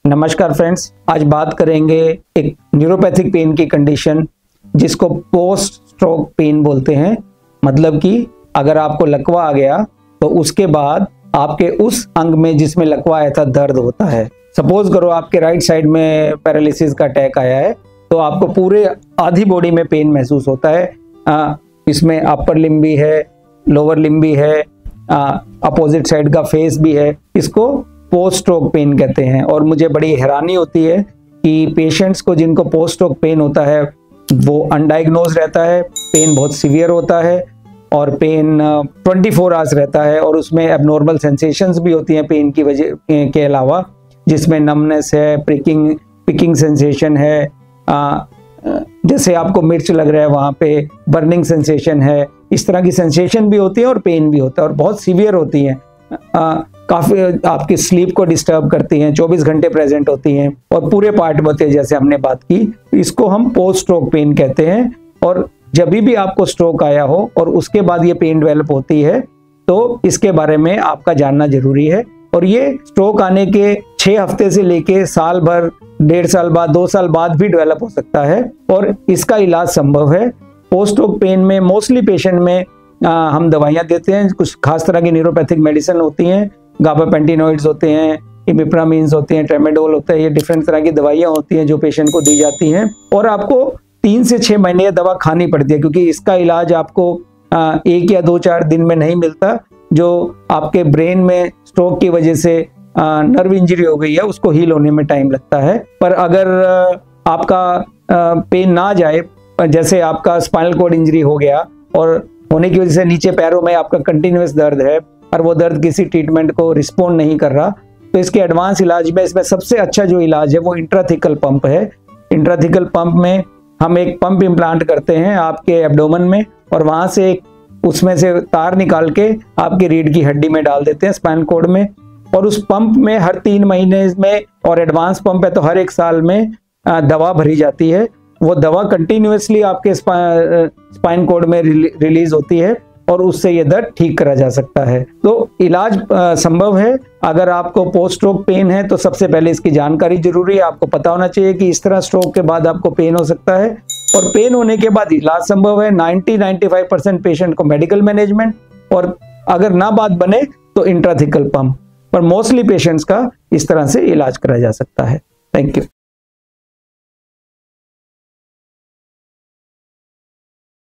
नमस्कार फ्रेंड्स, आज बात करेंगे एक न्यूरोपैथिक पेन की कंडीशन जिसको पोस्ट स्ट्रोक पेन बोलते हैं। मतलब कि अगर आपको लकवा आ गया तो उसके बाद आपके उस अंग में जिसमें लकवा आया था दर्द होता है। सपोज करो आपके राइट साइड में पैरालिसिस का अटैक आया है तो आपको पूरे आधी बॉडी में पेन महसूस होता है। इसमें अपर लिम्ब भी है, लोअर लिम्ब भी है, अपोजिट साइड का फेस भी है। इसको पोस्ट स्ट्रोक पेन कहते हैं। और मुझे बड़ी हैरानी होती है कि पेशेंट्स को जिनको पोस्ट स्ट्रोक पेन होता है वो अनडायग्नोज रहता है, पेन बहुत सीवियर होता है और पेन 24 आवर्स रहता है और उसमें एबनॉर्मल सेंसेशंस भी होती हैं पेन की वजह के अलावा, जिसमें नमनेस है, पिकिंग सेंसेशन है, जैसे आपको मिर्च लग रहा है वहाँ पे बर्निंग सेंसेशन है। इस तरह की सेंसेशन भी होती है और पेन भी होता है और बहुत सीवियर होती है। काफी आपकी स्लीप को डिस्टर्ब करती हैं, 24 घंटे प्रेजेंट होती हैं और पूरे पार्ट में होते हैं जैसे हमने बात की। इसको हम पोस्ट स्ट्रोक पेन कहते हैं। और जब भी आपको स्ट्रोक आया हो और उसके बाद ये पेन डेवलप होती है तो इसके बारे में आपका जानना जरूरी है। और ये स्ट्रोक आने के 6 हफ्ते से लेके साल भर, 1.5 साल बाद, 2 साल बाद भी डेवलप हो सकता है और इसका इलाज संभव है। पोस्ट स्ट्रोक पेन में मोस्टली पेशेंट में हम दवाइयाँ देते हैं। कुछ खास तरह की न्यूरोपैथिक मेडिसिन होती हैं, गाबापेंटिनॉइड्स होते हैं, इमिप्रामिन्स होते हैं, ट्रेमेडोल होता है। ये डिफरेंट तरह की दवाइयाँ होती हैं जो पेशेंट को दी जाती हैं और आपको 3 से 6 महीने ये दवा खानी पड़ती है, क्योंकि इसका इलाज आपको 1 या 2-4 दिन में नहीं मिलता। जो आपके ब्रेन में स्ट्रोक की वजह से नर्व इंजरी हो गई है उसको हील होने में टाइम लगता है। पर अगर आपका पेन ना जाए, जैसे आपका स्पाइनल कॉर्ड इंजरी हो गया और होने की वजह से नीचे पैरों में आपका कंटिन्यूअस दर्द है और वो दर्द किसी ट्रीटमेंट को रिस्पॉन्ड नहीं कर रहा, तो इसके एडवांस इलाज में इसमें सबसे अच्छा जो इलाज है वो इंट्राथिकल पंप है। इंट्राथिकल पंप में हम एक पंप इम्प्लांट करते हैं आपके एब्डोमेन में और वहां से उसमें से तार निकाल के आपकी रीढ़ की हड्डी में डाल देते हैं, स्पाइनल कॉर्ड में। और उस पंप में हर 3 महीने में, और एडवांस पंप है तो हर 1 साल में दवा भरी जाती है। वो दवा कंटिन्यूअसली आपके स्पाइन कॉर्ड में रिलीज होती है और उससे ये दर्द ठीक करा जा सकता है। तो इलाज संभव है। अगर आपको पोस्ट स्ट्रोक पेन है तो सबसे पहले इसकी जानकारी जरूरी है। आपको पता होना चाहिए कि इस तरह स्ट्रोक के बाद आपको पेन हो सकता है और पेन होने के बाद इलाज संभव है। 90-95% पेशेंट को मेडिकल मैनेजमेंट, और अगर ना बात बने तो इंट्राथिकल पंप, पर मोस्टली पेशेंट्स का इस तरह से इलाज करा जा सकता है। Thank you.